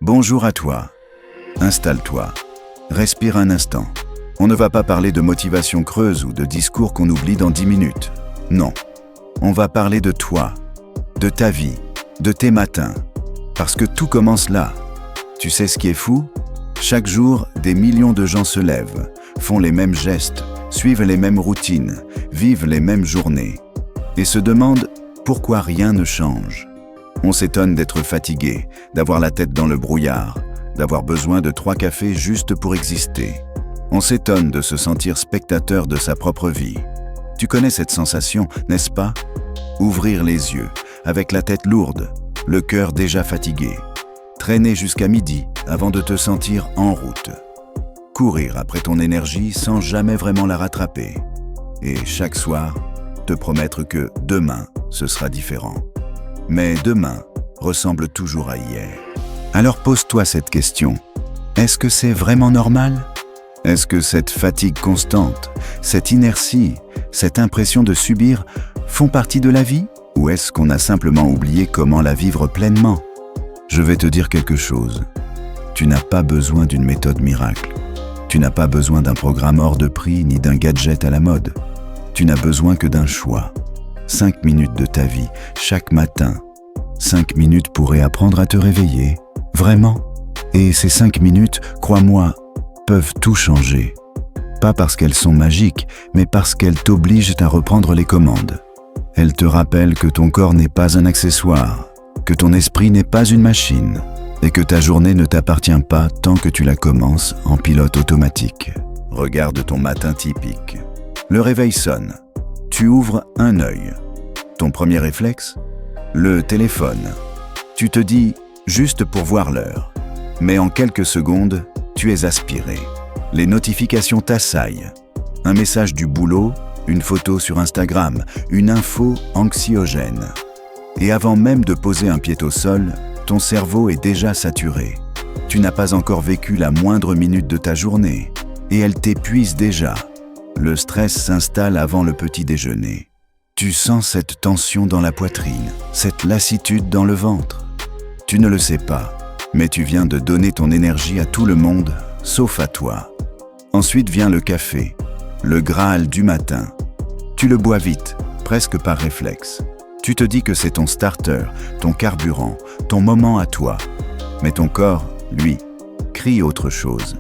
Bonjour à toi. Installe-toi. Respire un instant. On ne va pas parler de motivation creuse ou de discours qu'on oublie dans 10 minutes. Non. On va parler de toi, de ta vie, de tes matins. Parce que tout commence là. Tu sais ce qui est fou ? Chaque jour, des millions de gens se lèvent, font les mêmes gestes, suivent les mêmes routines, vivent les mêmes journées. Et se demandent pourquoi rien ne change. On s'étonne d'être fatigué, d'avoir la tête dans le brouillard, d'avoir besoin de 3 cafés juste pour exister. On s'étonne de se sentir spectateur de sa propre vie. Tu connais cette sensation, n'est-ce pas ? Ouvrir les yeux, avec la tête lourde, le cœur déjà fatigué. Traîner jusqu'à midi avant de te sentir en route. Courir après ton énergie sans jamais vraiment la rattraper. Et chaque soir, te promettre que demain, ce sera différent. Mais demain ressemble toujours à hier. Alors pose-toi cette question. Est-ce que c'est vraiment normal ? Est-ce que cette fatigue constante, cette inertie, cette impression de subir font partie de la vie ? Ou est-ce qu'on a simplement oublié comment la vivre pleinement ? Je vais te dire quelque chose. Tu n'as pas besoin d'une méthode miracle. Tu n'as pas besoin d'un programme hors de prix ni d'un gadget à la mode. Tu n'as besoin que d'un choix. 5 minutes de ta vie, chaque matin. 5 minutes pour réapprendre à te réveiller. Vraiment ? Et ces 5 minutes, crois-moi, peuvent tout changer. Pas parce qu'elles sont magiques, mais parce qu'elles t'obligent à reprendre les commandes. Elles te rappellent que ton corps n'est pas un accessoire, que ton esprit n'est pas une machine, et que ta journée ne t'appartient pas tant que tu la commences en pilote automatique. Regarde ton matin typique. Le réveil sonne. Tu ouvres un œil. Ton premier réflexe ? Le téléphone. Tu te dis juste pour voir l'heure. Mais en quelques secondes, tu es aspiré. Les notifications t'assaillent. Un message du boulot, une photo sur Instagram, une info anxiogène. Et avant même de poser un pied au sol, ton cerveau est déjà saturé. Tu n'as pas encore vécu la moindre minute de ta journée. Et elle t'épuise déjà. Le stress s'installe avant le petit déjeuner. Tu sens cette tension dans la poitrine, cette lassitude dans le ventre. Tu ne le sais pas, mais tu viens de donner ton énergie à tout le monde, sauf à toi. Ensuite vient le café, le Graal du matin. Tu le bois vite, presque par réflexe. Tu te dis que c'est ton starter, ton carburant, ton moment à toi. Mais ton corps, lui, crie autre chose.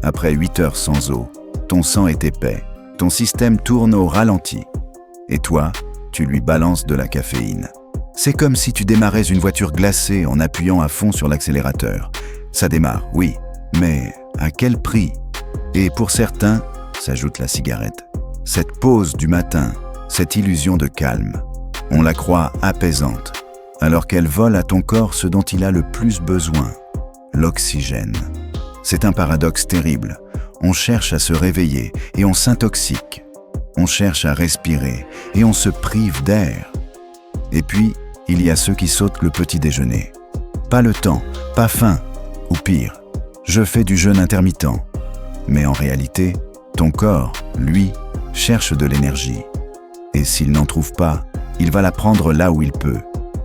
Après 8 heures sans eau, ton sang est épais. Ton système tourne au ralenti. Et toi, tu lui balances de la caféine. C'est comme si tu démarrais une voiture glacée en appuyant à fond sur l'accélérateur. Ça démarre, oui, mais à quel prix ? Et pour certains, s'ajoute la cigarette. Cette pause du matin, cette illusion de calme, on la croit apaisante, alors qu'elle vole à ton corps ce dont il a le plus besoin, l'oxygène. C'est un paradoxe terrible. On cherche à se réveiller et on s'intoxique. On cherche à respirer et on se prive d'air. Et puis, il y a ceux qui sautent le petit déjeuner. Pas le temps, pas faim, ou pire, je fais du jeûne intermittent. Mais en réalité, ton corps, lui, cherche de l'énergie. Et s'il n'en trouve pas, il va la prendre là où il peut,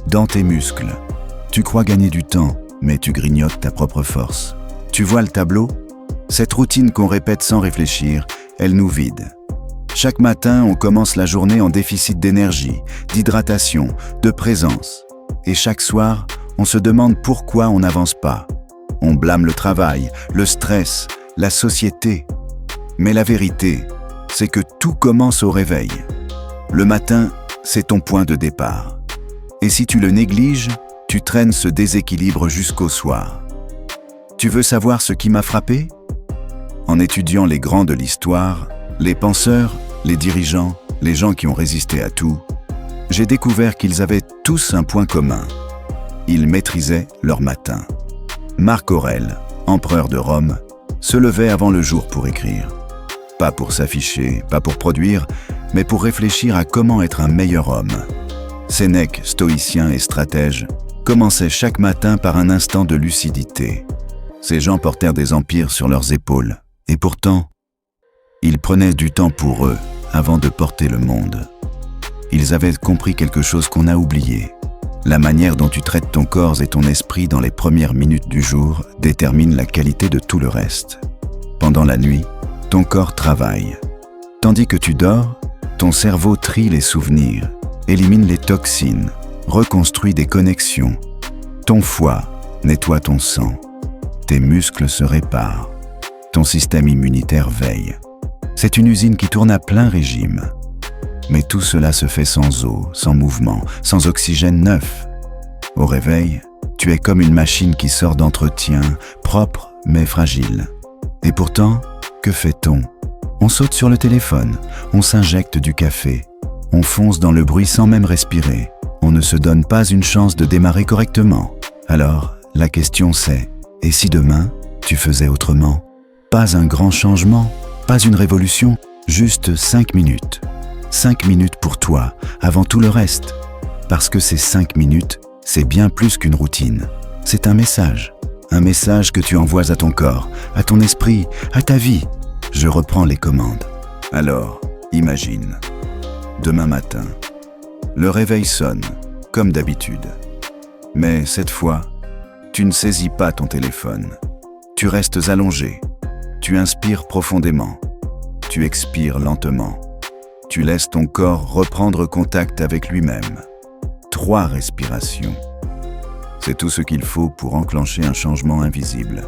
dans tes muscles. Tu crois gagner du temps, mais tu grignotes ta propre force. Tu vois le tableau ? Cette routine qu'on répète sans réfléchir, elle nous vide. Chaque matin, on commence la journée en déficit d'énergie, d'hydratation, de présence. Et chaque soir, on se demande pourquoi on n'avance pas. On blâme le travail, le stress, la société. Mais la vérité, c'est que tout commence au réveil. Le matin, c'est ton point de départ. Et si tu le négliges, tu traînes ce déséquilibre jusqu'au soir. Tu veux savoir ce qui m'a frappé ? En étudiant les grands de l'histoire, les penseurs, les dirigeants, les gens qui ont résisté à tout, j'ai découvert qu'ils avaient tous un point commun. Ils maîtrisaient leur matin. Marc Aurèle, empereur de Rome, se levait avant le jour pour écrire. Pas pour s'afficher, pas pour produire, mais pour réfléchir à comment être un meilleur homme. Sénèque, stoïcien et stratège, commençait chaque matin par un instant de lucidité. Ces gens portèrent des empires sur leurs épaules. Et pourtant, ils prenaient du temps pour eux avant de porter le monde. Ils avaient compris quelque chose qu'on a oublié, La manière dont tu traites ton corps et ton esprit dans les premières minutes du jour détermine la qualité de tout le reste. Pendant la nuit, ton corps travaille. Tandis que tu dors, ton cerveau trie les souvenirs, élimine les toxines, reconstruit des connexions. Ton foie nettoie ton sang. Tes muscles se réparent. Ton système immunitaire veille. C'est une usine qui tourne à plein régime. Mais tout cela se fait sans eau, sans mouvement, sans oxygène neuf. Au réveil, tu es comme une machine qui sort d'entretien, propre mais fragile. Et pourtant, que fait-on ? On saute sur le téléphone, on s'injecte du café, on fonce dans le bruit sans même respirer. On ne se donne pas une chance de démarrer correctement. Alors, la question c'est, et si demain, tu faisais autrement ? Pas un grand changement, pas une révolution, juste 5 minutes. 5 minutes pour toi, avant tout le reste. Parce que ces 5 minutes, c'est bien plus qu'une routine. C'est un message que tu envoies à ton corps, à ton esprit, à ta vie. Je reprends les commandes. Alors, imagine. Demain matin, le réveil sonne, comme d'habitude. Mais cette fois, tu ne saisis pas ton téléphone. Tu restes allongé. Tu inspires profondément. Tu expires lentement. Tu laisses ton corps reprendre contact avec lui-même. 3 respirations. C'est tout ce qu'il faut pour enclencher un changement invisible.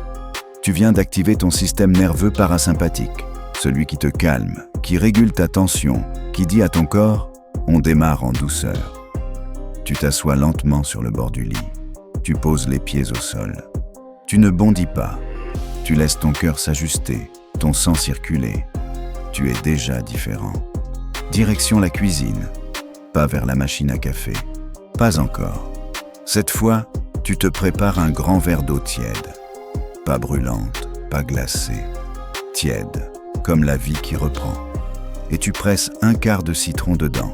Tu viens d'activer ton système nerveux parasympathique, celui qui te calme, qui régule ta tension, qui dit à ton corps « on démarre en douceur ». Tu t'assois lentement sur le bord du lit. Tu poses les pieds au sol. Tu ne bondis pas. Tu laisses ton cœur s'ajuster, ton sang circuler. Tu es déjà différent. Direction la cuisine, pas vers la machine à café, pas encore. Cette fois, tu te prépares un grand verre d'eau tiède, pas brûlante, pas glacée, tiède, comme la vie qui reprend. Et tu presses 1/4 de citron dedans.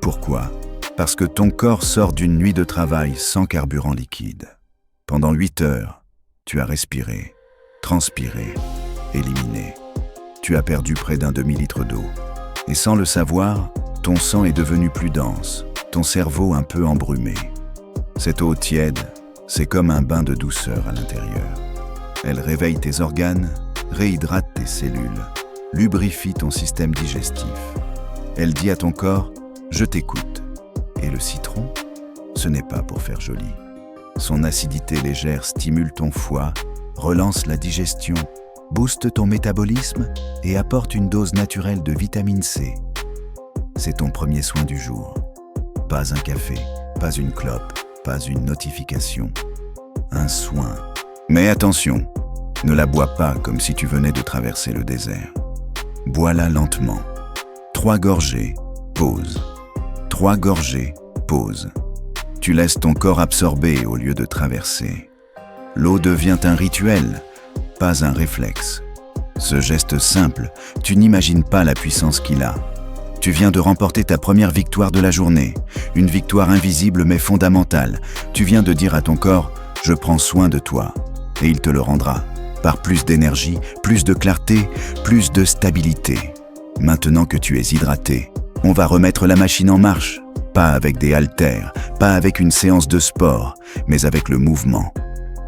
Pourquoi ? Parce que ton corps sort d'une nuit de travail sans carburant liquide. Pendant 8 heures, tu as respiré, transpiré, éliminé. Tu as perdu près d'1 demi-litre d'eau. Et sans le savoir, ton sang est devenu plus dense, ton cerveau un peu embrumé. Cette eau tiède, c'est comme un bain de douceur à l'intérieur. Elle réveille tes organes, réhydrate tes cellules, lubrifie ton système digestif. Elle dit à ton corps « je t'écoute ». Et le citron, ce n'est pas pour faire joli. Son acidité légère stimule ton foie, relance la digestion, booste ton métabolisme et apporte une dose naturelle de vitamine C. C'est ton premier soin du jour. Pas un café, pas une clope, pas une notification. Un soin. Mais attention, ne la bois pas comme si tu venais de traverser le désert. Bois-la lentement. 3 gorgées, pause. 3 gorgées, pause. Tu laisses ton corps absorber au lieu de traverser. L'eau devient un rituel, pas un réflexe. Ce geste simple, tu n'imagines pas la puissance qu'il a. Tu viens de remporter ta première victoire de la journée, une victoire invisible mais fondamentale. Tu viens de dire à ton corps « je prends soin de toi » et il te le rendra, par plus d'énergie, plus de clarté, plus de stabilité. Maintenant que tu es hydraté, on va remettre la machine en marche, pas avec des haltères, pas avec une séance de sport, mais avec le mouvement.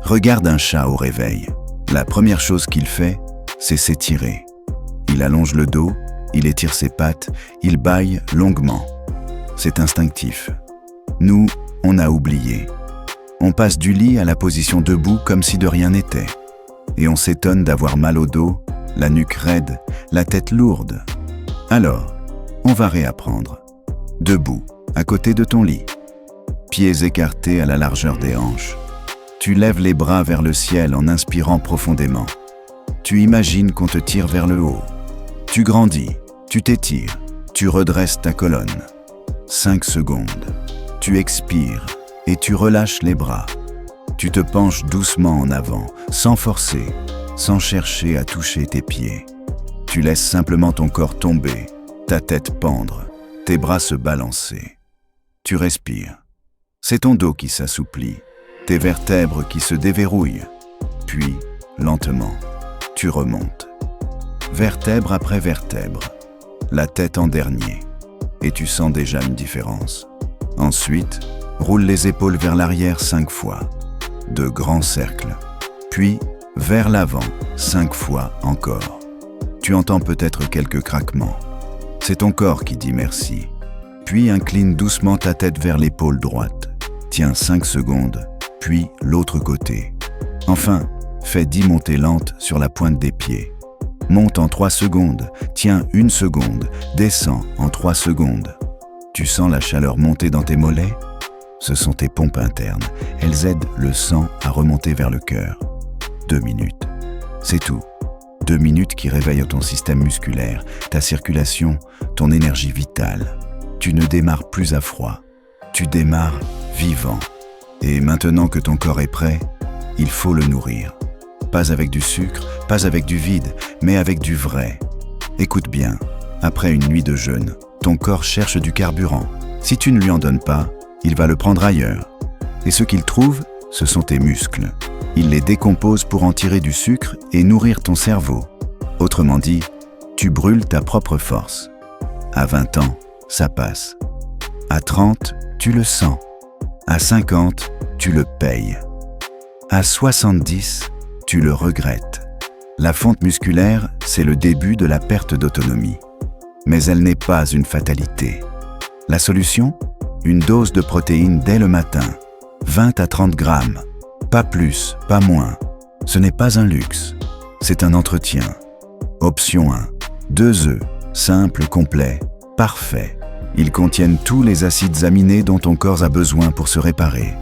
Regarde un chat au réveil. La première chose qu'il fait, c'est s'étirer. Il allonge le dos, il étire ses pattes, il bâille longuement. C'est instinctif. Nous, on a oublié. On passe du lit à la position debout comme si de rien n'était. Et on s'étonne d'avoir mal au dos, la nuque raide, la tête lourde. Alors, on va réapprendre. Debout, à côté de ton lit. Pieds écartés à la largeur des hanches. Tu lèves les bras vers le ciel en inspirant profondément. Tu imagines qu'on te tire vers le haut. Tu grandis, tu t'étires, tu redresses ta colonne. 5 secondes. Tu expires et tu relâches les bras. Tu te penches doucement en avant, sans forcer, sans chercher à toucher tes pieds. Tu laisses simplement ton corps tomber, ta tête pendre, tes bras se balancer. Tu respires. C'est ton dos qui s'assouplit, tes vertèbres qui se déverrouillent. Puis, lentement, tu remontes. Vertèbre après vertèbre, la tête en dernier. Et tu sens déjà une différence. Ensuite, Roule les épaules vers l'arrière 5 fois. De grands cercles. Puis, vers l'avant 5 fois encore. Tu entends peut-être quelques craquements. C'est ton corps qui dit merci. Puis incline doucement ta tête vers l'épaule droite. Tiens 5 secondes, puis l'autre côté. Enfin, fais 10 montées lentes sur la pointe des pieds. Monte en 3 secondes, tiens 1 seconde, descends en 3 secondes. Tu sens la chaleur monter dans tes mollets? Ce sont tes pompes internes. Elles aident le sang à remonter vers le cœur. 2 minutes. C'est tout. 2 minutes qui réveillent ton système musculaire, ta circulation, ton énergie vitale. Tu ne démarres plus à froid. Tu démarres vivant. Et maintenant que ton corps est prêt, il faut le nourrir. Pas avec du sucre, pas avec du vide, mais avec du vrai. Écoute bien, après une nuit de jeûne, ton corps cherche du carburant. Si tu ne lui en donnes pas, il va le prendre ailleurs. Et ce qu'il trouve, ce sont tes muscles. Il les décompose pour en tirer du sucre et nourrir ton cerveau. Autrement dit, tu brûles ta propre force. À 20 ans, ça passe. À 30, tu le sens. À 50, tu le payes. À 70, tu le regrettes. La fonte musculaire, c'est le début de la perte d'autonomie. Mais elle n'est pas une fatalité. La solution ? Une dose de protéines dès le matin. 20 à 30 grammes. Pas plus, pas moins. Ce n'est pas un luxe. C'est un entretien. Option 1. 2 œufs. Simple, complet, parfait. Ils contiennent tous les acides aminés dont ton corps a besoin pour se réparer.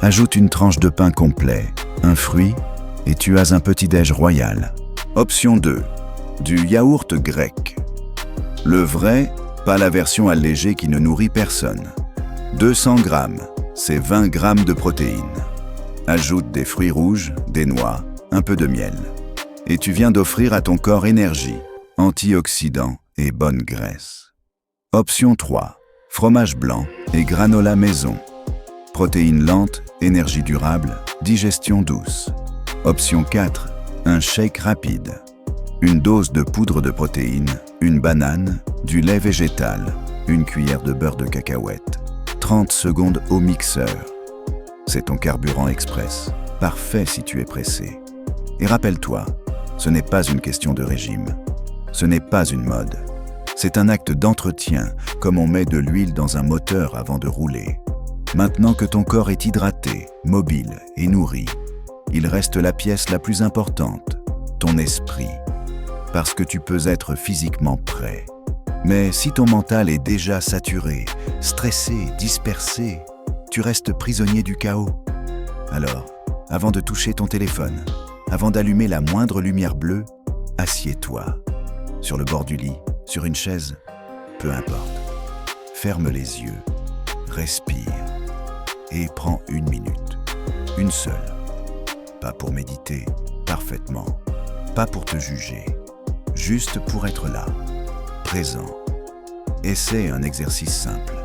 Ajoute une tranche de pain complet, un fruit, et tu as un petit-déj royal. Option 2. Du yaourt grec. Le vrai, pas la version allégée qui ne nourrit personne. 200 grammes, c'est 20 grammes de protéines. Ajoute des fruits rouges, des noix, un peu de miel. Et tu viens d'offrir à ton corps énergie, antioxydants et bonne graisse. Option 3. Fromage blanc et granola maison. Protéines lentes, énergie durable, digestion douce. Option 4. Un shake rapide. Une dose de poudre de protéines, une banane, du lait végétal, une cuillère de beurre de cacahuète. 30 secondes au mixeur. C'est ton carburant express. Parfait si tu es pressé. Et rappelle-toi, ce n'est pas une question de régime. Ce n'est pas une mode. C'est un acte d'entretien, comme on met de l'huile dans un moteur avant de rouler. Maintenant que ton corps est hydraté, mobile et nourri, il reste la pièce la plus importante, ton esprit. Parce que tu peux être physiquement prêt. Mais si ton mental est déjà saturé, stressé, dispersé, tu restes prisonnier du chaos. Alors, avant de toucher ton téléphone, avant d'allumer la moindre lumière bleue, assieds-toi. Sur le bord du lit, sur une chaise, peu importe. Ferme les yeux, respire et prends 1 minute. Une seule. Pas pour méditer, parfaitement. Pas pour te juger. Juste pour être là, présent. Essaie un exercice simple.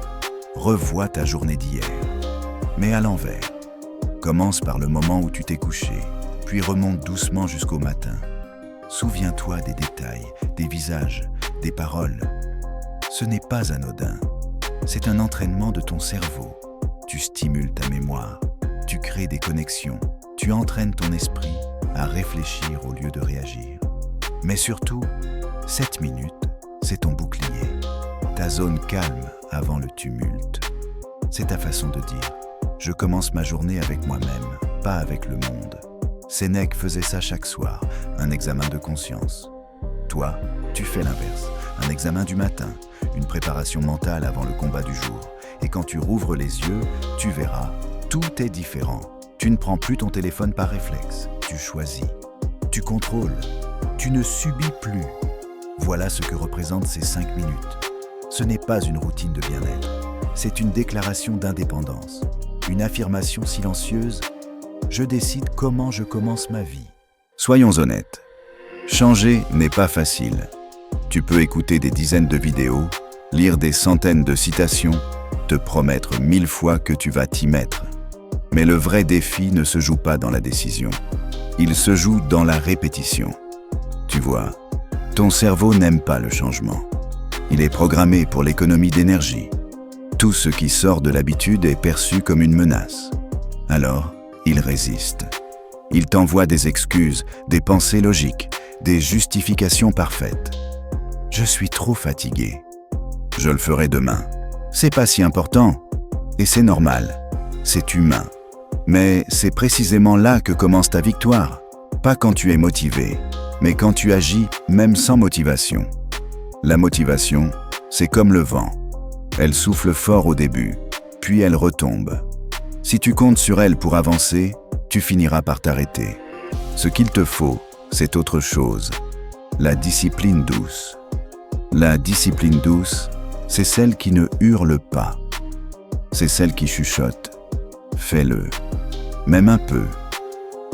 Revois ta journée d'hier, mais à l'envers. Commence par le moment où tu t'es couché, puis remonte doucement jusqu'au matin. Souviens-toi des détails, des visages, des paroles. Ce n'est pas anodin. C'est un entraînement de ton cerveau. Tu stimules ta mémoire, tu crées des connexions, tu entraînes ton esprit à réfléchir au lieu de réagir. Mais surtout, 7 minutes, c'est ton bouclier, ta zone calme avant le tumulte. C'est ta façon de dire « Je commence ma journée avec moi-même, pas avec le monde ». Sénèque faisait ça chaque soir, un examen de conscience. Toi, tu fais l'inverse, un examen du matin, une préparation mentale avant le combat du jour. Et quand tu rouvres les yeux, tu verras, tout est différent. Tu ne prends plus ton téléphone par réflexe, tu choisis, tu contrôles, tu ne subis plus. Voilà ce que représentent ces 5 minutes. Ce n'est pas une routine de bien-être, c'est une déclaration d'indépendance, une affirmation silencieuse. Je décide comment je commence ma vie. Soyons honnêtes, changer n'est pas facile. Tu peux écouter des dizaines de vidéos, lire des centaines de citations, te promettre 1000 fois que tu vas t'y mettre. Mais le vrai défi ne se joue pas dans la décision. Il se joue dans la répétition. Tu vois, ton cerveau n'aime pas le changement. Il est programmé pour l'économie d'énergie. Tout ce qui sort de l'habitude est perçu comme une menace. Alors, il résiste. Il t'envoie des excuses, des pensées logiques, des justifications parfaites. Je suis trop fatigué. Je le ferai demain. C'est pas si important. Et c'est normal. C'est humain. Mais c'est précisément là que commence ta victoire. Pas quand tu es motivé, mais quand tu agis même sans motivation. La motivation, c'est comme le vent. Elle souffle fort au début, puis elle retombe. Si tu comptes sur elle pour avancer, tu finiras par t'arrêter. Ce qu'il te faut, c'est autre chose. La discipline douce. La discipline douce, c'est celle qui ne hurle pas. C'est celle qui chuchote. Fais-le. Même un peu.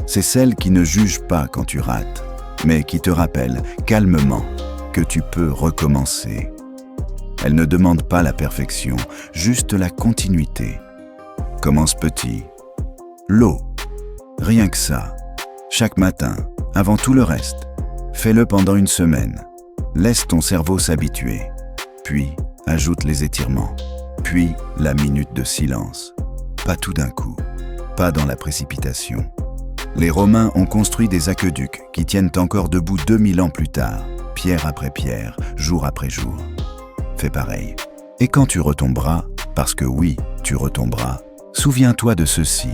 C'est celle qui ne juge pas quand tu rates, mais qui te rappelle calmement que tu peux recommencer. Elle ne demande pas la perfection, juste la continuité. Commence petit. L'eau. Rien que ça. Chaque matin, avant tout le reste. Fais-le pendant une semaine. Laisse ton cerveau s'habituer. Puis, ajoute les étirements. Puis, la minute de silence. Pas tout d'un coup. Pas dans la précipitation. Les Romains ont construit des aqueducs qui tiennent encore debout 2000 ans plus tard, pierre après pierre, jour après jour. Fais pareil. Et quand tu retomberas, parce que oui, tu retomberas, souviens-toi de ceci.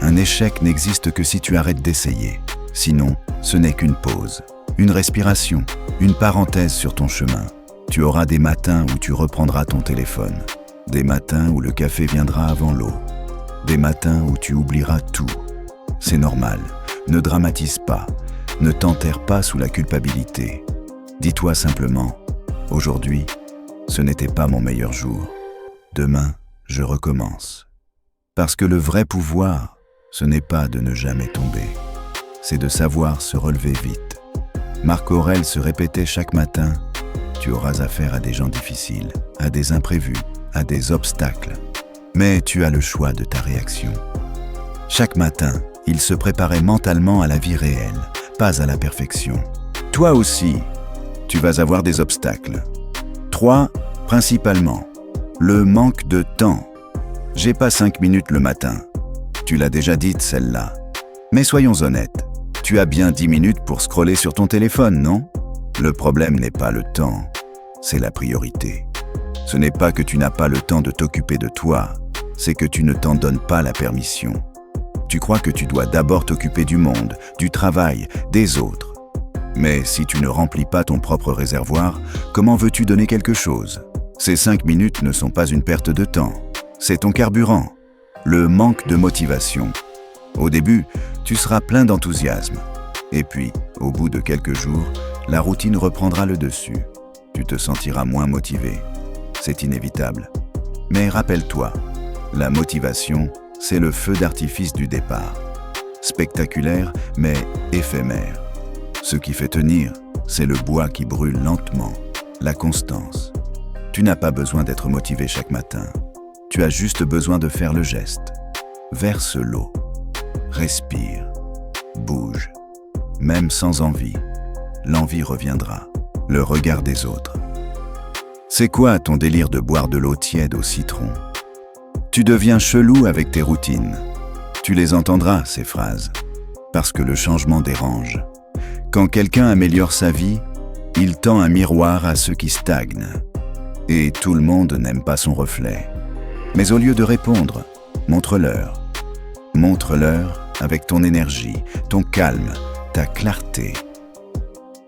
Un échec n'existe que si tu arrêtes d'essayer. Sinon, ce n'est qu'une pause, une respiration, une parenthèse sur ton chemin. Tu auras des matins où tu reprendras ton téléphone, des matins où le café viendra avant l'eau, des matins où tu oublieras tout. C'est normal, ne dramatise pas, ne t'enterre pas sous la culpabilité. Dis-toi simplement, aujourd'hui, ce n'était pas mon meilleur jour. Demain, je recommence. Parce que le vrai pouvoir, ce n'est pas de ne jamais tomber, c'est de savoir se relever vite. Marc Aurèle se répétait chaque matin, tu auras affaire à des gens difficiles, à des imprévus, à des obstacles. Mais tu as le choix de ta réaction. Chaque matin, il se préparait mentalement à la vie réelle, pas à la perfection. Toi aussi, tu vas avoir des obstacles. 3, principalement, le manque de temps. J'ai pas 5 minutes le matin. Tu l'as déjà dite celle-là. Mais soyons honnêtes, tu as bien 10 minutes pour scroller sur ton téléphone, non? Le problème n'est pas le temps, c'est la priorité. Ce n'est pas que tu n'as pas le temps de t'occuper de toi, c'est que tu ne t'en donnes pas la permission. Tu crois que tu dois d'abord t'occuper du monde, du travail, des autres. Mais si tu ne remplis pas ton propre réservoir, comment veux-tu donner quelque chose? Ces 5 minutes ne sont pas une perte de temps, c'est ton carburant, le manque de motivation. Au début, tu seras plein d'enthousiasme. Et puis, au bout de quelques jours, la routine reprendra le dessus. Tu te sentiras moins motivé. C'est inévitable. Mais rappelle-toi, la motivation, c'est le feu d'artifice du départ. Spectaculaire, mais éphémère. Ce qui fait tenir, c'est le bois qui brûle lentement, la constance. Tu n'as pas besoin d'être motivé chaque matin. Tu as juste besoin de faire le geste. Verse l'eau. Respire. Bouge. Même sans envie, l'envie reviendra. Le regard des autres. C'est quoi ton délire de boire de l'eau tiède au citron? Tu deviens chelou avec tes routines. Tu les entendras, ces phrases, parce que le changement dérange. Quand quelqu'un améliore sa vie, il tend un miroir à ceux qui stagnent. Et tout le monde n'aime pas son reflet. Mais au lieu de répondre, montre-leur. Montre-leur avec ton énergie, ton calme, ta clarté.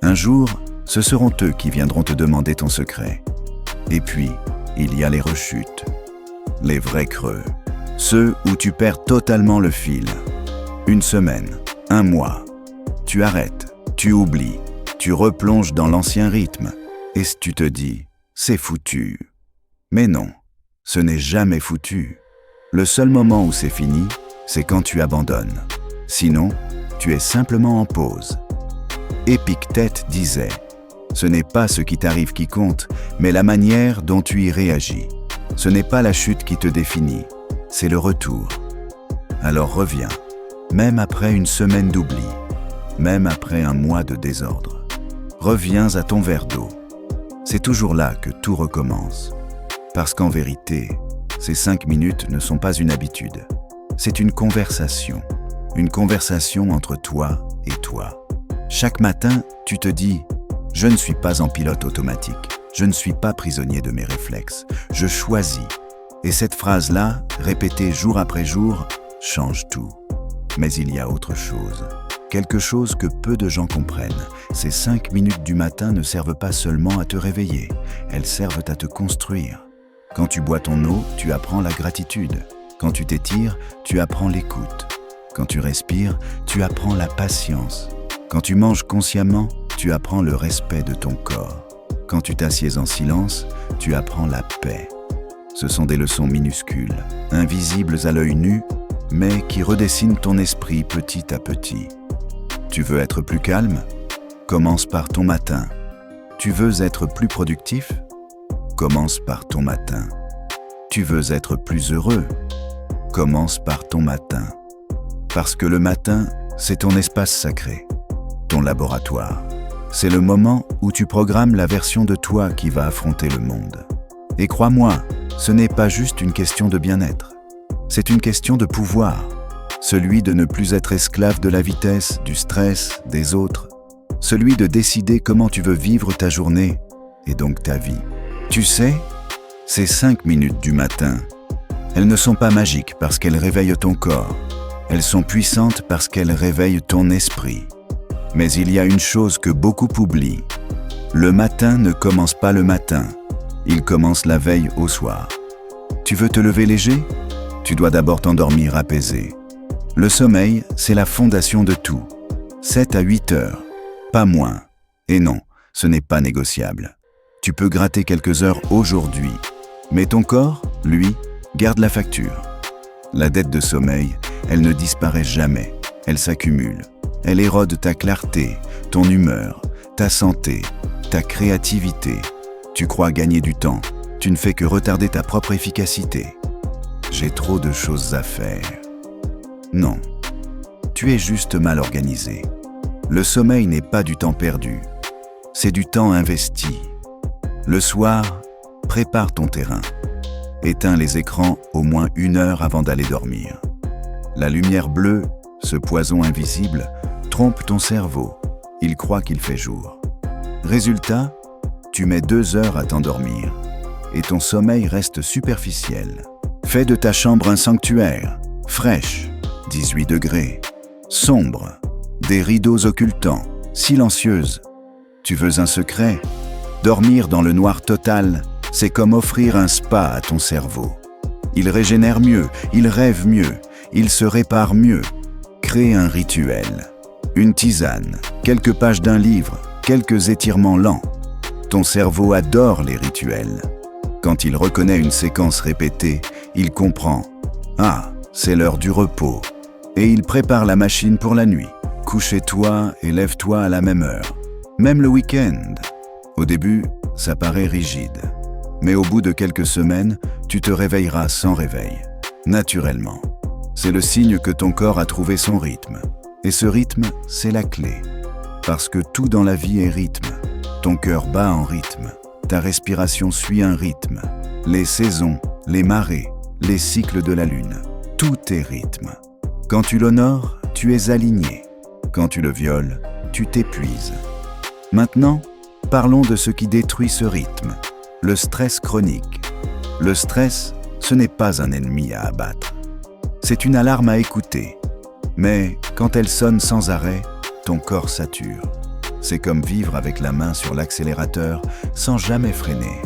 Un jour, ce seront eux qui viendront te demander ton secret. Et puis, il y a les rechutes, les vrais creux, ceux où tu perds totalement le fil. Une semaine, un mois, tu arrêtes, tu oublies, tu replonges dans l'ancien rythme, et tu te dis, c'est foutu. Mais non, ce n'est jamais foutu. Le seul moment où c'est fini, c'est quand tu abandonnes. Sinon, tu es simplement en pause. Épictète disait, ce n'est pas ce qui t'arrive qui compte, mais la manière dont tu y réagis. Ce n'est pas la chute qui te définit, c'est le retour. Alors reviens, même après une semaine d'oubli, même après un mois de désordre. Reviens à ton verre d'eau. C'est toujours là que tout recommence. Parce qu'en vérité, Ces 5 minutes ne sont pas une habitude. C'est une conversation entre toi et toi. Chaque matin, tu te dis « Je ne suis pas en pilote automatique, je ne suis pas prisonnier de mes réflexes, je choisis ». Et cette phrase-là, répétée jour après jour, change tout. Mais il y a autre chose. Quelque chose que peu de gens comprennent. Ces 5 minutes du matin ne servent pas seulement à te réveiller, elles servent à te construire. Quand tu bois ton eau, tu apprends la gratitude. Quand tu t'étires, tu apprends l'écoute. Quand tu respires, tu apprends la patience. Quand tu manges consciemment, tu apprends le respect de ton corps. Quand tu t'assieds en silence, tu apprends la paix. Ce sont des leçons minuscules, invisibles à l'œil nu, mais qui redessinent ton esprit petit à petit. Tu veux être plus calme? Commence par ton matin. Tu veux être plus productif? Commence par ton matin. Tu veux être plus heureux? Commence par ton matin. Parce que le matin, c'est ton espace sacré, ton laboratoire. C'est le moment où tu programmes la version de toi qui va affronter le monde. Et crois-moi, ce n'est pas juste une question de bien-être. C'est une question de pouvoir. Celui de ne plus être esclave de la vitesse, du stress, des autres. Celui de décider comment tu veux vivre ta journée et donc ta vie. Tu sais, ces 5 minutes du matin, elles ne sont pas magiques parce qu'elles réveillent ton corps. Elles sont puissantes parce qu'elles réveillent ton esprit. Mais il y a une chose que beaucoup oublient. Le matin ne commence pas le matin. Il commence la veille au soir. Tu veux te lever léger? Tu dois d'abord t'endormir apaisé. Le sommeil, c'est la fondation de tout. 7 à 8 heures, pas moins. Et non, ce n'est pas négociable. Tu peux gratter quelques heures aujourd'hui, mais ton corps, lui, garde la facture. La dette de sommeil, elle ne disparaît jamais, elle s'accumule. Elle érode ta clarté, ton humeur, ta santé, ta créativité. Tu crois gagner du temps, tu ne fais que retarder ta propre efficacité. J'ai trop de choses à faire. Non, tu es juste mal organisé. Le sommeil n'est pas du temps perdu, c'est du temps investi. Le soir, prépare ton terrain. Éteins les écrans au moins 1 heure avant d'aller dormir. La lumière bleue, ce poison invisible, trompe ton cerveau. Il croit qu'il fait jour. Résultat, tu mets 2 heures à t'endormir et ton sommeil reste superficiel. Fais de ta chambre un sanctuaire, fraîche, 18 degrés, sombre, des rideaux occultants, silencieuse. Tu veux un secret? Dormir dans le noir total, c'est comme offrir un spa à ton cerveau. Il régénère mieux, il rêve mieux, il se répare mieux. Crée un rituel, une tisane, quelques pages d'un livre, quelques étirements lents. Ton cerveau adore les rituels. Quand il reconnaît une séquence répétée, il comprend « Ah, c'est l'heure du repos » et il prépare la machine pour la nuit. Couche-toi et lève-toi à la même heure, même le week-end. Au début, ça paraît rigide, mais au bout de quelques semaines, tu te réveilleras sans réveil, naturellement. C'est le signe que ton corps a trouvé son rythme. Et ce rythme, c'est la clé. Parce que tout dans la vie est rythme. Ton cœur bat en rythme. Ta respiration suit un rythme. Les saisons, les marées, les cycles de la lune. Tout est rythme. Quand tu l'honores, tu es aligné. Quand tu le violes, tu t'épuises. Maintenant, parlons de ce qui détruit ce rythme. Le stress chronique. Le stress, ce n'est pas un ennemi à abattre. C'est une alarme à écouter. Mais quand elle sonne sans arrêt, ton corps sature. C'est comme vivre avec la main sur l'accélérateur sans jamais freiner.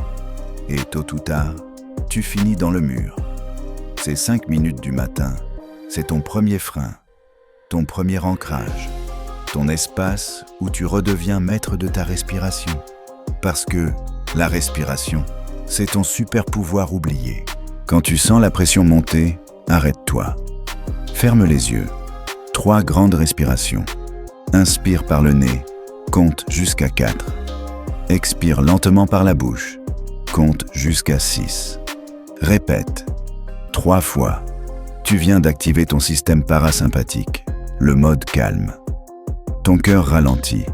Et tôt ou tard, tu finis dans le mur. Ces 5 minutes du matin, c'est ton premier frein, ton premier ancrage, ton espace où tu redeviens maître de ta respiration. Parce que la respiration, c'est ton super pouvoir oublié. Quand tu sens la pression monter, arrête-toi. Ferme les yeux. 3 grandes respirations. Inspire par le nez, compte jusqu'à 4. Expire lentement par la bouche, compte jusqu'à 6. Répète 3 fois. Tu viens d'activer ton système parasympathique, le mode calme. Ton cœur ralentit,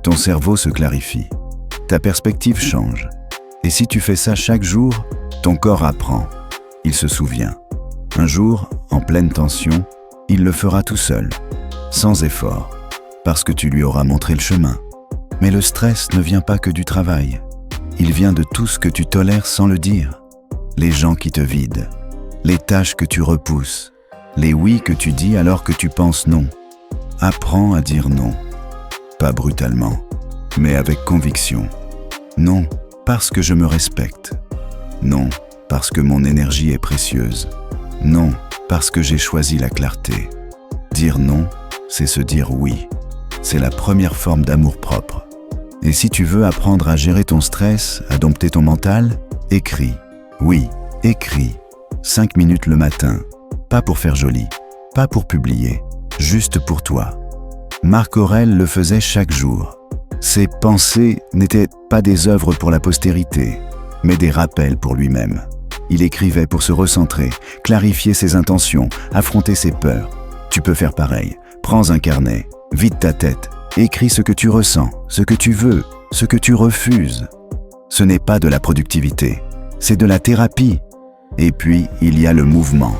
ton cerveau se clarifie, ta perspective change. Et si tu fais ça chaque jour, ton corps apprend. il se souvient. Un jour, en pleine tension, il le fera tout seul, sans effort, parce que tu lui auras montré le chemin. Mais le stress ne vient pas que du travail. Il vient de tout ce que tu tolères sans le dire. Les gens qui te vident, les tâches que tu repousses, les oui que tu dis alors que tu penses non. Apprends à dire non. Pas brutalement, mais avec conviction. Non, parce que je me respecte. Non, parce que mon énergie est précieuse. Non, parce que j'ai choisi la clarté. Dire non, c'est se dire oui. C'est la première forme d'amour-propre. Et si tu veux apprendre à gérer ton stress, à dompter ton mental, écris. Oui, écris. 5 minutes le matin. Pas pour faire joli, pas pour publier, juste pour toi. Marc Aurèle le faisait chaque jour. Ses pensées n'étaient pas des œuvres pour la postérité, mais des rappels pour lui-même. Il écrivait pour se recentrer, clarifier ses intentions, affronter ses peurs. Tu peux faire pareil. Prends un carnet, vide ta tête, écris ce que tu ressens, ce que tu veux, ce que tu refuses. Ce n'est pas de la productivité, c'est de la thérapie. Et puis, il y a le mouvement.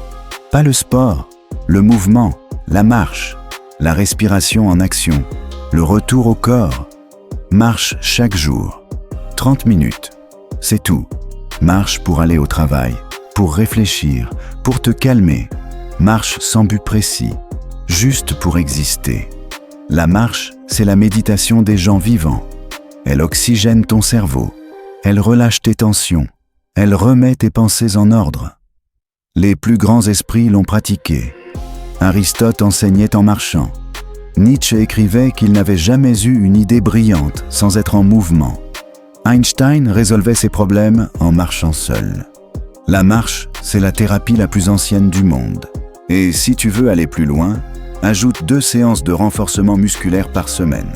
Pas le sport, le mouvement, la marche, la respiration en action, le retour au corps. Marche chaque jour. 30 minutes, c'est tout. Marche pour aller au travail, pour réfléchir, pour te calmer. Marche sans but précis, juste pour exister. La marche, c'est la méditation des gens vivants. Elle oxygène ton cerveau, elle relâche tes tensions, elle remet tes pensées en ordre. Les plus grands esprits l'ont pratiqué. Aristote enseignait en marchant. Nietzsche écrivait qu'il n'avait jamais eu une idée brillante sans être en mouvement. Einstein résolvait ses problèmes en marchant seul. La marche, c'est la thérapie la plus ancienne du monde. Et si tu veux aller plus loin, ajoute 2 séances de renforcement musculaire par semaine.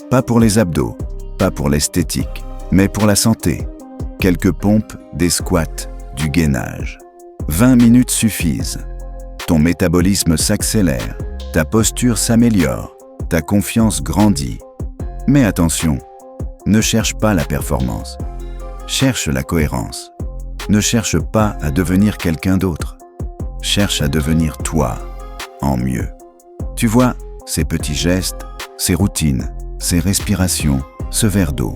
Pas pour les abdos, pas pour l'esthétique, mais pour la santé. Quelques pompes, des squats, du gainage. 20 minutes suffisent. Ton métabolisme s'accélère, ta posture s'améliore, ta confiance grandit. Mais attention, ne cherche pas la performance. Cherche la cohérence. Ne cherche pas à devenir quelqu'un d'autre. Cherche à devenir toi, en mieux. Tu vois, ces petits gestes, ces routines, ces respirations, ce verre d'eau,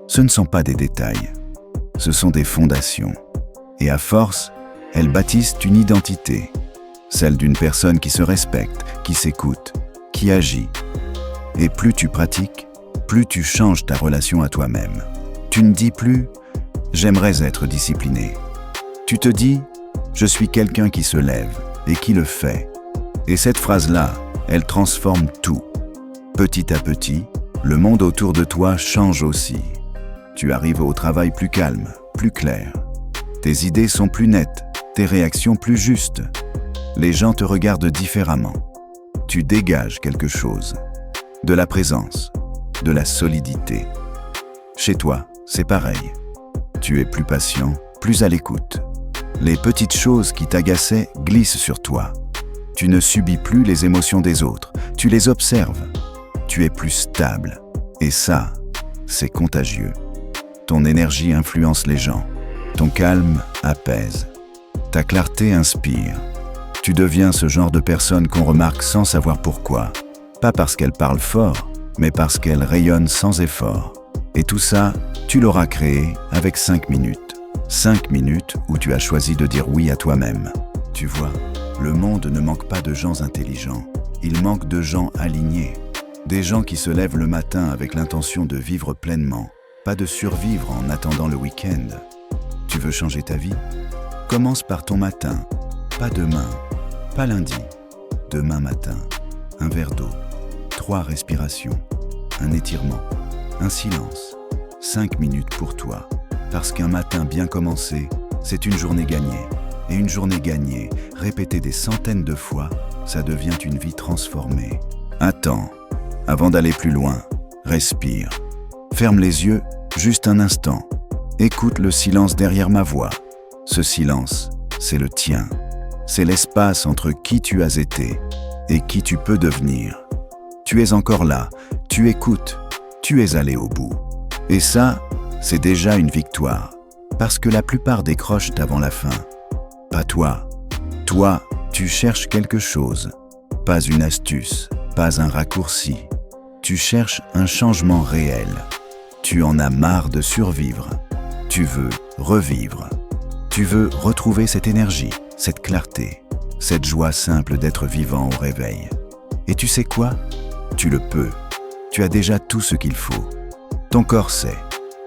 ce ne sont pas des détails. Ce sont des fondations. Et à force, elles bâtissent une identité. Celle d'une personne qui se respecte, qui s'écoute, qui agit. Et plus tu pratiques, plus tu changes ta relation à toi-même. Tu ne dis plus « j'aimerais être discipliné ». Tu te dis « je suis quelqu'un qui se lève et qui le fait ». Et cette phrase-là, elle transforme tout. Petit à petit, le monde autour de toi change aussi. Tu arrives au travail plus calme, plus clair. Tes idées sont plus nettes, tes réactions plus justes. Les gens te regardent différemment. Tu dégages quelque chose. De la présence, de la solidité. Chez toi, c'est pareil. Tu es plus patient, plus à l'écoute. Les petites choses qui t'agaçaient glissent sur toi. Tu ne subis plus les émotions des autres, tu les observes. Tu es plus stable. Et ça, c'est contagieux. Ton énergie influence les gens. Ton calme apaise. Ta clarté inspire. Tu deviens ce genre de personne qu'on remarque sans savoir pourquoi. Pas parce qu'elle parle fort, mais parce qu'elle rayonne sans effort. Et tout ça, tu l'auras créé avec 5 minutes. 5 minutes où tu as choisi de dire oui à toi-même. Tu vois, le monde ne manque pas de gens intelligents. Il manque de gens alignés. Des gens qui se lèvent le matin avec l'intention de vivre pleinement, pas de survivre en attendant le week-end. Tu veux changer ta vie? Commence par ton matin. Pas demain, pas lundi. Demain matin, un verre d'eau, 3 respirations, un étirement, un silence, 5 minutes pour toi. Parce qu'un matin bien commencé, c'est une journée gagnée. Et une journée gagnée, répétée des centaines de fois, ça devient une vie transformée. Attends, avant d'aller plus loin, respire. Ferme les yeux, juste un instant. Écoute le silence derrière ma voix. Ce silence, c'est le tien. C'est l'espace entre qui tu as été et qui tu peux devenir. Tu es encore là, tu écoutes, tu es allé au bout. Et ça, c'est déjà une victoire, parce que la plupart décrochent avant la fin. pas toi. Toi, tu cherches quelque chose, pas une astuce, pas un raccourci. Tu cherches un changement réel. Tu en as marre de survivre. Tu veux revivre. Tu veux retrouver cette énergie, cette clarté, cette joie simple d'être vivant au réveil. Et tu sais quoi? Tu le peux. Tu as déjà tout ce qu'il faut. Ton corps sait.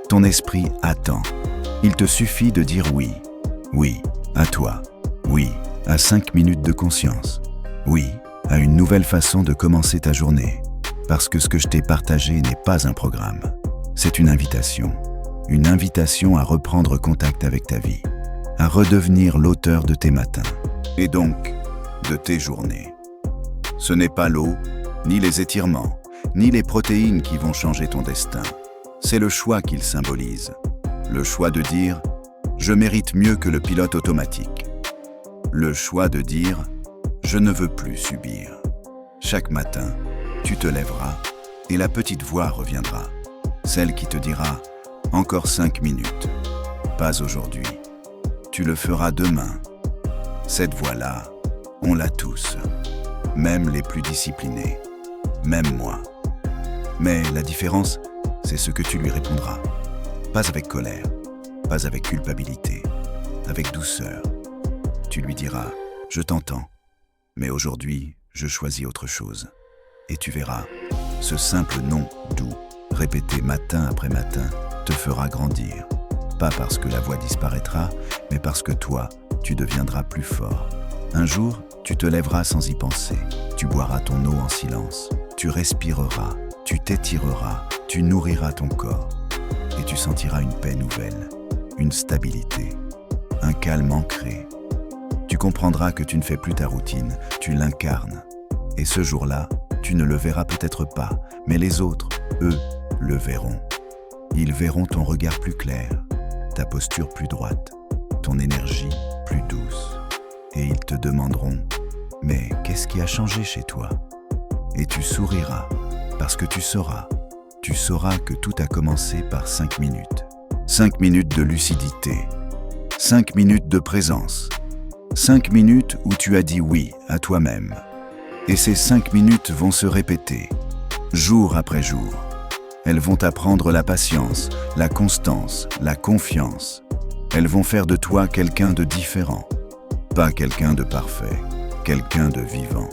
Ton esprit attend. Il te suffit de dire oui. Oui à toi. Oui à 5 minutes de conscience. Oui à une nouvelle façon de commencer ta journée. Parce que ce que je t'ai partagé n'est pas un programme. C'est une invitation. Une invitation à reprendre contact avec ta vie. À redevenir l'auteur de tes matins. Et donc, de tes journées. Ce n'est pas l'eau, ni les étirements, ni les protéines qui vont changer ton destin. C'est le choix qu'ils symbolisent. Le choix de dire « Je mérite mieux que le pilote automatique ». Le choix de dire « Je ne veux plus subir ». Chaque matin, tu te lèveras et la petite voix reviendra. Celle qui te dira « Encore 5 minutes ». Pas aujourd'hui. Tu le feras demain. Cette voix-là, on l'a tous. Même les plus disciplinés. Même moi. Mais la différence, c'est ce que tu lui répondras. Pas avec colère, pas avec culpabilité, avec douceur. Tu lui diras « Je t'entends, mais aujourd'hui, je choisis autre chose. » Et tu verras, ce simple non doux, répété matin après matin, te fera grandir. Pas parce que la voix disparaîtra, mais parce que toi, tu deviendras plus fort. Un jour, tu te lèveras sans y penser. Tu boiras ton eau en silence. Tu respireras, tu t'étireras, tu nourriras ton corps. Et tu sentiras une paix nouvelle, une stabilité, un calme ancré. Tu comprendras que tu ne fais plus ta routine, tu l'incarnes. Et ce jour-là, tu ne le verras peut-être pas, mais les autres, eux, le verront. Ils verront ton regard plus clair, ta posture plus droite, ton énergie plus douce. Et ils te demanderont « Mais qu'est-ce qui a changé chez toi ?» Et tu souriras, parce que tu sauras que tout a commencé par 5 minutes. 5 minutes de lucidité, 5 minutes de présence, 5 minutes où tu as dit oui à toi-même. Et ces 5 minutes vont se répéter, jour après jour. Elles vont t'apprendre la patience, la constance, la confiance. Elles vont faire de toi quelqu'un de différent. Pas quelqu'un de parfait, quelqu'un de vivant.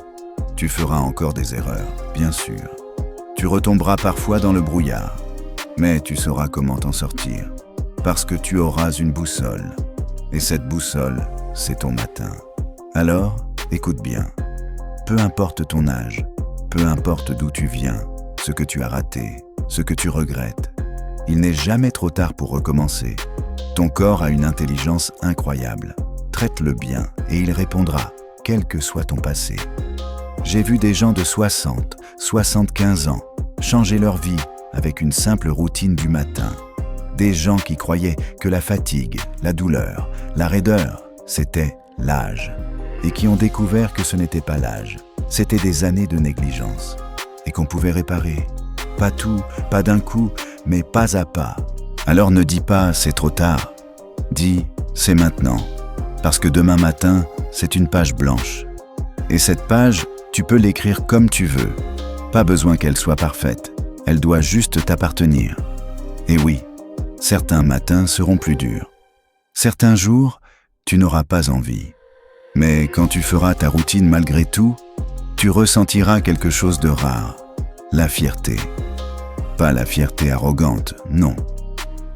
Tu feras encore des erreurs, bien sûr. Tu retomberas parfois dans le brouillard, mais tu sauras comment t'en sortir. Parce que tu auras une boussole. Et cette boussole, c'est ton matin. Alors, écoute bien. Peu importe ton âge, peu importe d'où tu viens, ce que tu as raté, ce que tu regrettes, il n'est jamais trop tard pour recommencer. Ton corps a une intelligence incroyable. Traite-le bien et il répondra, quel que soit ton passé. J'ai vu des gens de 60, 75 ans changer leur vie avec une simple routine du matin. Des gens qui croyaient que la fatigue, la douleur, la raideur, c'était l'âge. Et qui ont découvert que ce n'était pas l'âge, c'était des années de négligence. Et qu'on pouvait réparer. Pas tout, pas d'un coup, mais pas à pas. Alors ne dis pas « c'est trop tard ». Dis « c'est maintenant ». Parce que demain matin, c'est une page blanche. Et cette page, tu peux l'écrire comme tu veux. Pas besoin qu'elle soit parfaite. Elle doit juste t'appartenir. Et oui, certains matins seront plus durs. Certains jours, tu n'auras pas envie. Mais quand tu feras ta routine malgré tout, tu ressentiras quelque chose de rare. La fierté. Pas la fierté arrogante, non.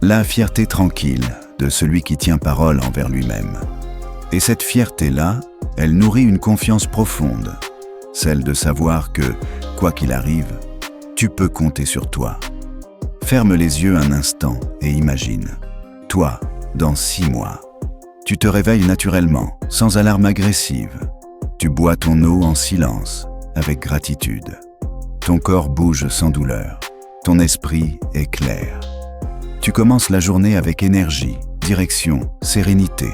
La fierté tranquille de celui qui tient parole envers lui-même. Et cette fierté-là, elle nourrit une confiance profonde. Celle de savoir que, quoi qu'il arrive, tu peux compter sur toi. Ferme les yeux un instant et imagine. Toi, dans 6 mois. Tu te réveilles naturellement, sans alarme agressive. Tu bois ton eau en silence, avec gratitude. Ton corps bouge sans douleur. Ton esprit est clair. Tu commences la journée avec énergie, direction, sérénité.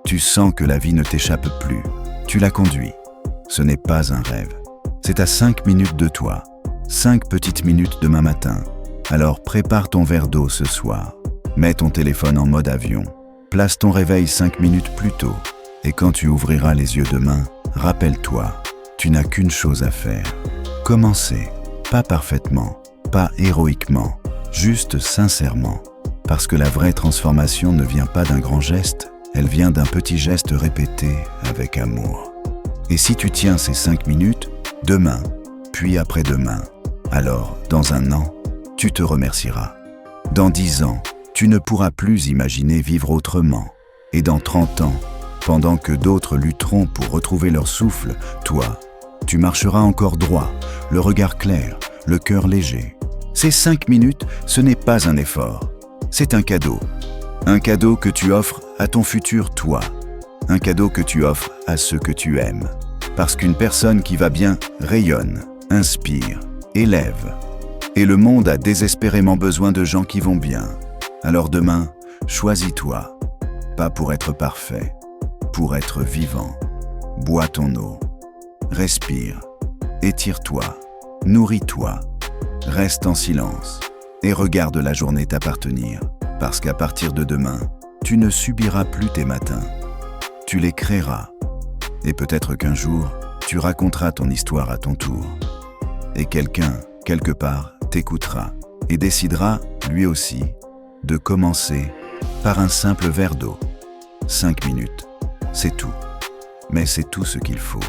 Tu sens que la vie ne t'échappe plus. Tu la conduis. Ce n'est pas un rêve. C'est à 5 minutes de toi. 5 petites minutes demain matin. Alors prépare ton verre d'eau ce soir. Mets ton téléphone en mode avion. Place ton réveil 5 minutes plus tôt. Et quand tu ouvriras les yeux demain, rappelle-toi, tu n'as qu'une chose à faire. Commencer, pas parfaitement, pas héroïquement, juste sincèrement. Parce que la vraie transformation ne vient pas d'un grand geste, elle vient d'un petit geste répété avec amour. Et si tu tiens ces 5 minutes, demain, puis après-demain, alors, dans 1 an, tu te remercieras. Dans 10 ans, tu ne pourras plus imaginer vivre autrement. Et dans 30 ans, pendant que d'autres lutteront pour retrouver leur souffle, toi, tu marcheras encore droit, le regard clair, le cœur léger. Ces 5 minutes, ce n'est pas un effort, c'est un cadeau. Un cadeau que tu offres à ton futur toi. Un cadeau que tu offres à ceux que tu aimes. Parce qu'une personne qui va bien rayonne, inspire, élève. Et le monde a désespérément besoin de gens qui vont bien. Alors demain, choisis-toi. Pas pour être parfait, pour être vivant. Bois ton eau. Respire. Étire-toi. Nourris-toi. Reste en silence. Et regarde la journée t'appartenir. Parce qu'à partir de demain, tu ne subiras plus tes matins. Tu les créeras. Et peut-être qu'un jour, tu raconteras ton histoire à ton tour. Et quelqu'un, quelque part, t'écoutera et décidera, lui aussi, de commencer par un simple verre d'eau. 5 minutes, c'est tout. Mais c'est tout ce qu'il faut.